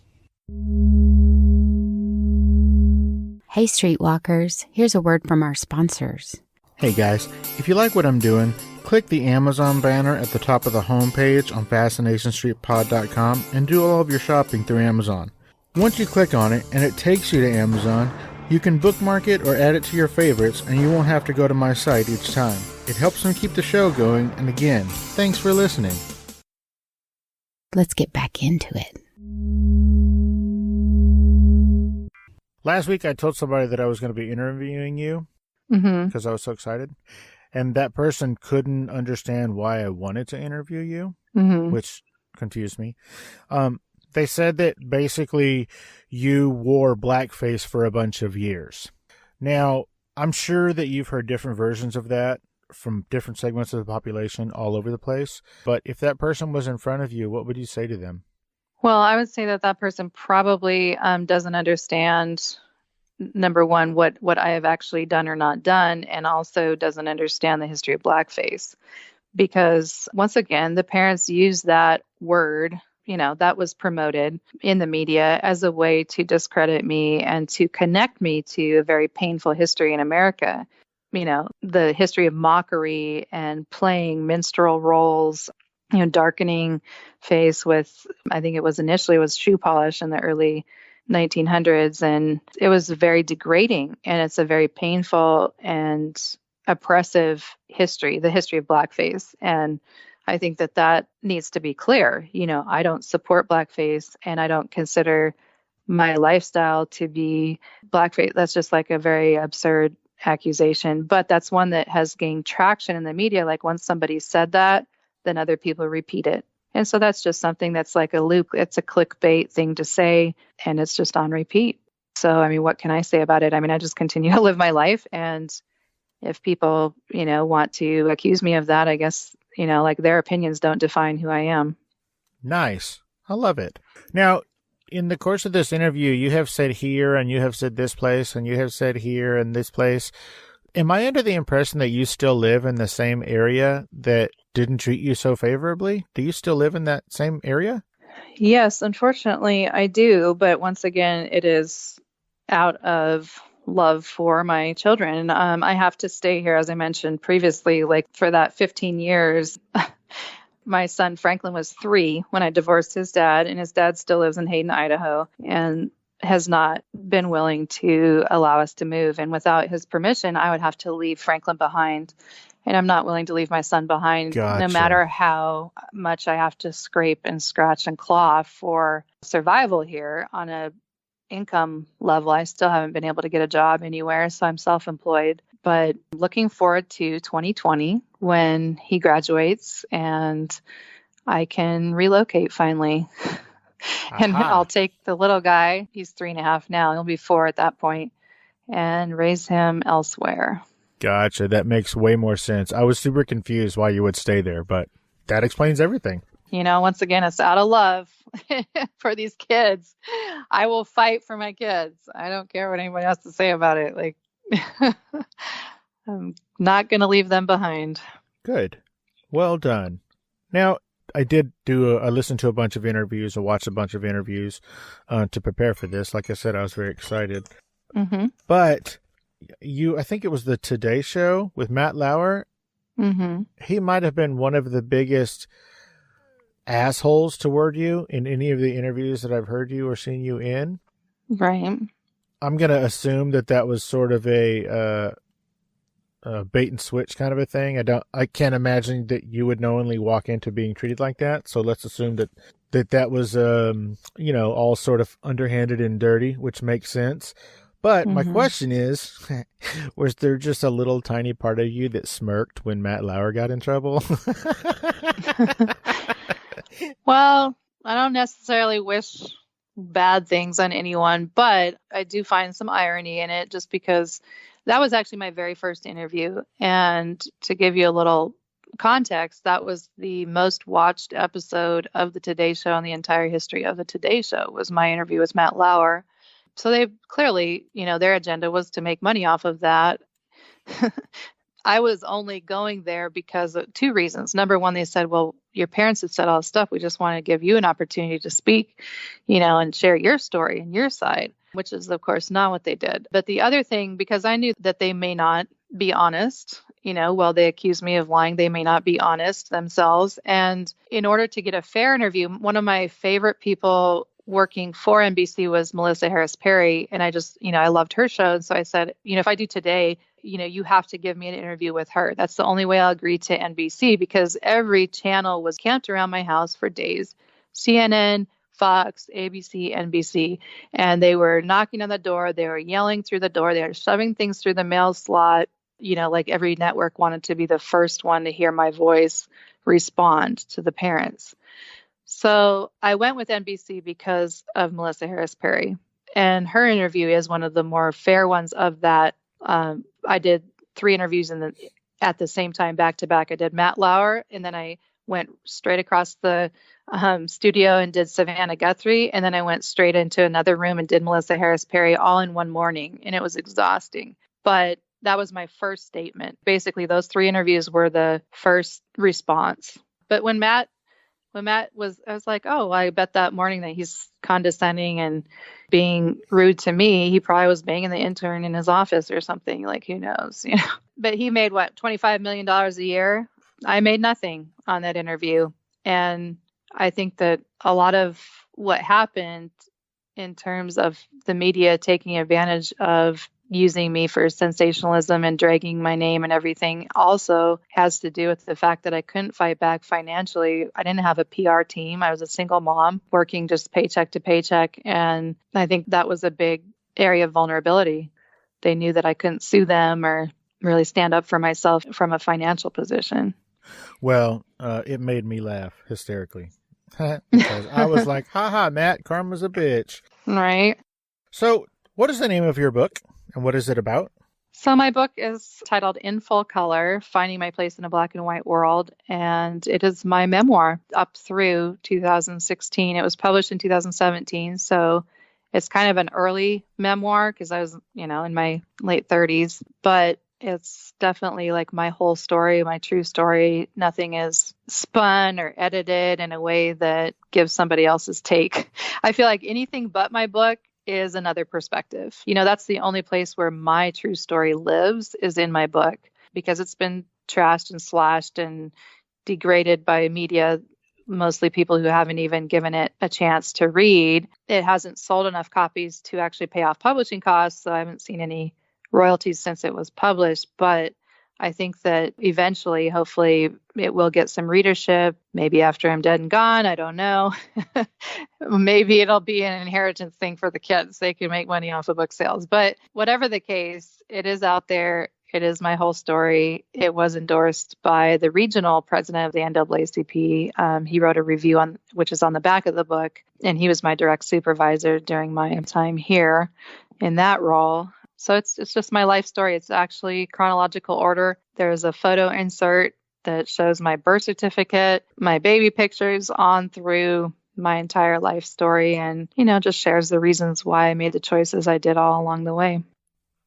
Hey, Streetwalkers, here's a word from our sponsors. Hey guys, if you like what I'm doing, click the Amazon banner at the top of the homepage on FascinationStreetPod.com and do all of your shopping through Amazon. Once you click on it and it takes you to Amazon, you can bookmark it or add it to your favorites and you won't have to go to my site each time. It helps them keep the show going, and again, thanks for listening. Let's get back into it. Last week I told somebody that I was going to be interviewing you because I was so excited. And that person couldn't understand why I wanted to interview you, which confused me. They said that basically you wore blackface for a bunch of years. Now, I'm sure that you've heard different versions of that from different segments of the population all over the place. But if that person was in front of you, what would you say to them? Well, I would say that person probably doesn't understand, number one, what I have actually done or not done, and also doesn't understand the history of blackface. Because once again, the parents use that word, that was promoted in the media as a way to discredit me and to connect me to a very painful history in America. The history of mockery and playing minstrel roles, darkening face with, I think it was initially shoe polish in the early 1900s. And it was very degrading, and it's a very painful and oppressive history, the history of blackface. And I think that needs to be clear. I don't support blackface, and I don't consider my lifestyle to be blackface. That's just like a very absurd accusation, but that's one that has gained traction in the media. Like once somebody said that, then other people repeat it. And so that's just something that's like a loop. It's a clickbait thing to say, and it's just on repeat. So, what can I say about it? I just continue to live my life. And if people, want to accuse me of that, I guess, their opinions don't define who I am. Nice. I love it. Now, in the course of this interview, you have said here, and you have said this place, and you have said here and this place. Am I under the impression that you still live in the same area that didn't treat you so favorably? Do you still live in that same area? Yes, unfortunately, I do. But once again, it is out of love for my children. I have to stay here, as I mentioned previously, for that 15 years. My son Franklin was 3 when I divorced his dad, and his dad still lives in Hayden, Idaho, and has not been willing to allow us to move. And without his permission, I would have to leave Franklin behind. And I'm not willing to leave my son behind, Gotcha. No matter how much I have to scrape and scratch and claw for survival here on a income level. I still haven't been able to get a job anywhere, so I'm self-employed. But looking forward to 2020 when he graduates and I can relocate finally. And Aha. I'll take the little guy, he's 3.5 now, he'll be 4 at that point, and raise him elsewhere. Gotcha. That makes way more sense. I was super confused why you would stay there, but that explains everything. Once again, it's out of love for these kids. I will fight for my kids. I don't care what anybody has to say about it. Like, I'm not going to leave them behind. Good. Well done. Now, I did I listened to a bunch of interviews. I watched a bunch of interviews to prepare for this. Like I said, I was very excited. Mm-hmm. But I think it was the Today Show with Matt Lauer. Mm-hmm. He might have been one of the biggest assholes toward you in any of the interviews that I've heard you or seen you in. Right. I'm going to assume that was sort of a bait and switch kind of a thing. I can't imagine that you would knowingly walk into being treated like that. So let's assume that was, all sort of underhanded and dirty, which makes sense. But my question is, was there just a little tiny part of you that smirked when Matt Lauer got in trouble? Well, I don't necessarily wish bad things on anyone, but I do find some irony in it just because that was actually my very first interview. And to give you a little context, that was the most watched episode of the Today Show in the entire history of the Today Show was my interview with Matt Lauer. So they clearly, their agenda was to make money off of that. I was only going there because of 2 reasons. Number one, they said, well, your parents have said all this stuff. We just want to give you an opportunity to speak, and share your story and your side, which is, of course, not what they did. But the other thing, because I knew that they may not be honest, while they accuse me of lying, they may not be honest themselves. And in order to get a fair interview, one of my favorite people working for NBC was Melissa Harris Perry. And I just, I loved her show. And so I said, if I do today, you have to give me an interview with her. That's the only way I'll agree to NBC, because every channel was camped around my house for days. CNN, Fox, ABC, NBC. And they were knocking on the door. They were yelling through the door. They were shoving things through the mail slot. Like every network wanted to be the first one to hear my voice respond to the parents. So I went with NBC because of Melissa Harris Perry. And her interview is one of the more fair ones of that. I did 3 interviews at the same time, back to back. I did Matt Lauer, and then I went straight across the studio and did Savannah Guthrie. And then I went straight into another room and did Melissa Harris Perry all in one morning. And it was exhausting. But that was my first statement. Basically, those 3 interviews were the first response. But when Matt was, I was like, oh, I bet that morning that he's condescending and being rude to me, he probably was banging the intern in his office or something. Like, who knows, But he made $25 million a year. I made nothing on that interview. And I think that a lot of what happened in terms of the media taking advantage of using me for sensationalism and dragging my name and everything also has to do with the fact that I couldn't fight back financially. I didn't have a PR team. I was a single mom working just paycheck to paycheck. And I think that was a big area of vulnerability. They knew that I couldn't sue them or really stand up for myself from a financial position. Well, it made me laugh hysterically. Because I was like, haha, Matt, karma's a bitch. Right. So what is the name of your book and what is it about? So my book is titled In Full Color, Finding My Place in a Black and White World. And it is my memoir up through 2016. It was published in 2017. So it's kind of an early memoir because I was, in my late 30s. But it's definitely like my whole story, my true story. Nothing is spun or edited in a way that gives somebody else's take. I feel like anything but my book is another perspective. That's the only place where my true story lives is in my book, because it's been trashed and slashed and degraded by media, mostly people who haven't even given it a chance to read. It hasn't sold enough copies to actually pay off publishing costs, so I haven't seen any royalties since it was published. But I think that eventually, hopefully, it will get some readership. Maybe after I'm dead and gone, I don't know. Maybe it'll be an inheritance thing for the kids. They can make money off of book sales. But whatever the case, it is out there. It is my whole story. It was endorsed by the regional president of the NAACP. He wrote a review on, which is on the back of the book, and he was my direct supervisor during my time here in that role. So it's just my life story. It's actually chronological order. There's a photo insert that shows my birth certificate, my baby pictures on through my entire life story, and, just shares the reasons why I made the choices I did all along the way.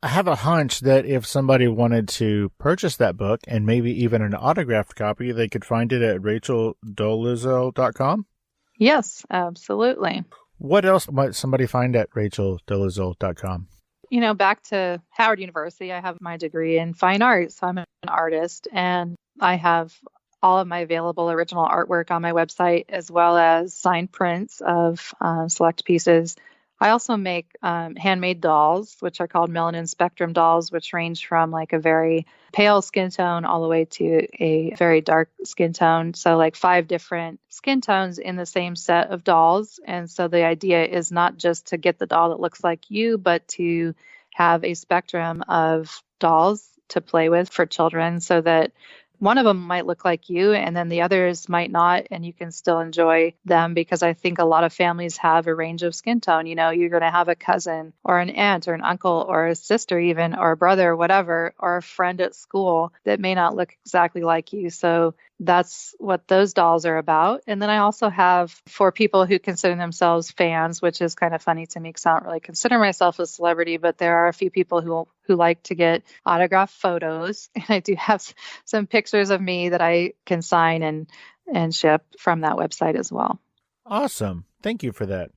I have a hunch that if somebody wanted to purchase that book and maybe even an autographed copy, they could find it at racheldolezal.com. Yes, absolutely. What else might somebody find at racheldolezal.com? Back to Howard University, I have my degree in fine arts. So I'm an artist, and I have all of my available original artwork on my website, as well as signed prints of select pieces. I also make handmade dolls, which are called melanin spectrum dolls, which range from like a very pale skin tone all the way to a very dark skin tone. So like 5 different skin tones in the same set of dolls. And so the idea is not just to get the doll that looks like you, but to have a spectrum of dolls to play with for children, so that one of them might look like you and then the others might not, and you can still enjoy them, because I think a lot of families have a range of skin tone. You're going to have a cousin or an aunt or an uncle or a sister even, or a brother or whatever, or a friend at school that may not look exactly like you. So that's what those dolls are about. And then I also have, for people who consider themselves fans, which is kind of funny to me because I don't really consider myself a celebrity, but there are a few people who like to get autographed photos. And I do have some pictures of me that I can sign and ship from that website as well. Awesome. Thank you for that.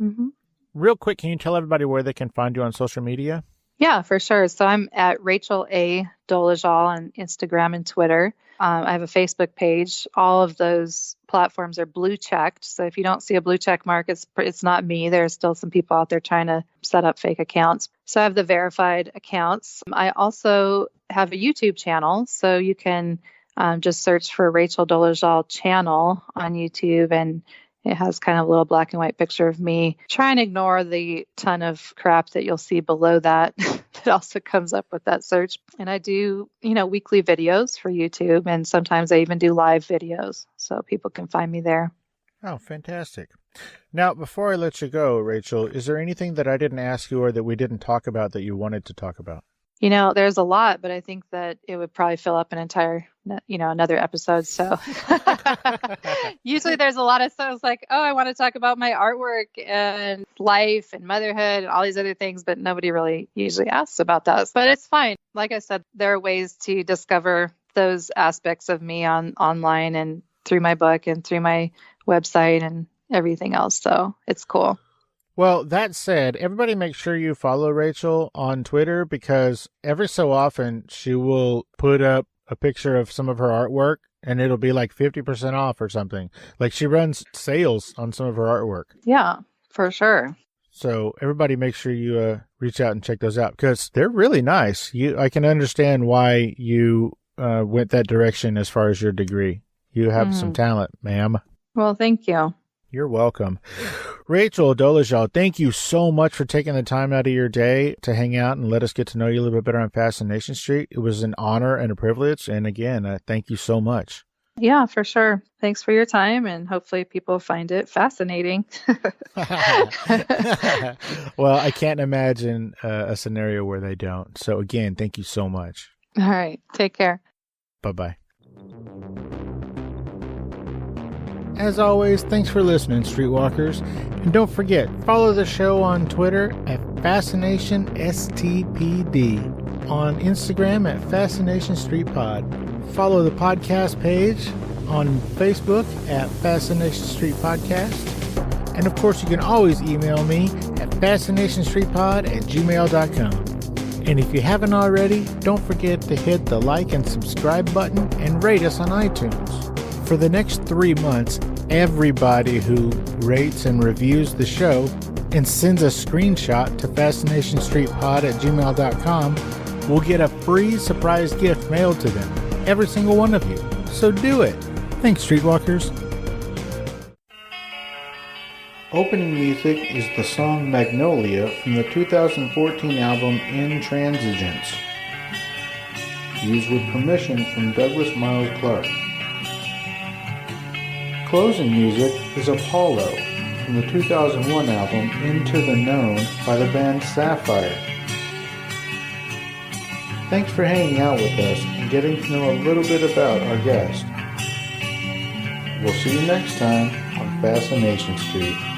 Mm-hmm. Real quick, can you tell everybody where they can find you on social media? Yeah, for sure. So I'm at Rachel A. Dolezal on Instagram and Twitter. I have a Facebook page. All of those platforms are blue checked. So if you don't see a blue check mark, it's not me. There's still some people out there trying to set up fake accounts. So I have the verified accounts. I also have a YouTube channel. So you can just search for Rachel Dolezal channel on YouTube, and it has kind of a little black and white picture of me. Try and ignore the ton of crap that you'll see below that that also comes up with that search. And I do, weekly videos for YouTube, and sometimes I even do live videos, so people can find me there. Oh, fantastic. Now, before I let you go, Rachel, is there anything that I didn't ask you or that we didn't talk about that you wanted to talk about? There's a lot, but I think that it would probably fill up an entire, another episode. So usually there's a lot of stuff like, oh, I want to talk about my artwork and life and motherhood and all these other things, but nobody really usually asks about that. But it's fine. Like I said, there are ways to discover those aspects of me online and through my book and through my website and everything else. So it's cool. Well, that said, everybody make sure you follow Rachel on Twitter, because every so often she will put up a picture of some of her artwork and it'll be like 50% off or something. Like, she runs sales on some of her artwork. Yeah, for sure. So everybody make sure you reach out and check those out, because they're really nice. I can understand why you went that direction as far as your degree. You have some talent, ma'am. Well, thank you. You're welcome. Rachel Dolezal, thank you so much for taking the time out of your day to hang out and let us get to know you a little bit better on Fascination Street. It was an honor and a privilege. And again, thank you so much. Yeah, for sure. Thanks for your time, and hopefully people find it fascinating. Well, I can't imagine a scenario where they don't. So again, thank you so much. All right. Take care. Bye-bye. As always, thanks for listening, Streetwalkers. And don't forget, follow the show on Twitter at FascinationSTPD, on Instagram at Fascination Street Pod. Follow the podcast page on Facebook at Fascination Street Podcast. And of course, you can always email me at fascinationstreetpod@gmail.com. And if you haven't already, don't forget to hit the like and subscribe button and rate us on iTunes. For the next 3 months, everybody who rates and reviews the show and sends a screenshot to fascinationstreetpod@gmail.com will get a free surprise gift mailed to them. Every single one of you. So do it. Thanks, Streetwalkers. Opening music is the song Magnolia from the 2014 album Intransigence. used with permission from Douglas Miles Clark. Closing music is Apollo from the 2001 album Into the Known by the band Sapphire. Thanks for hanging out with us and getting to know a little bit about our guest. We'll see you next time on Fascination Street.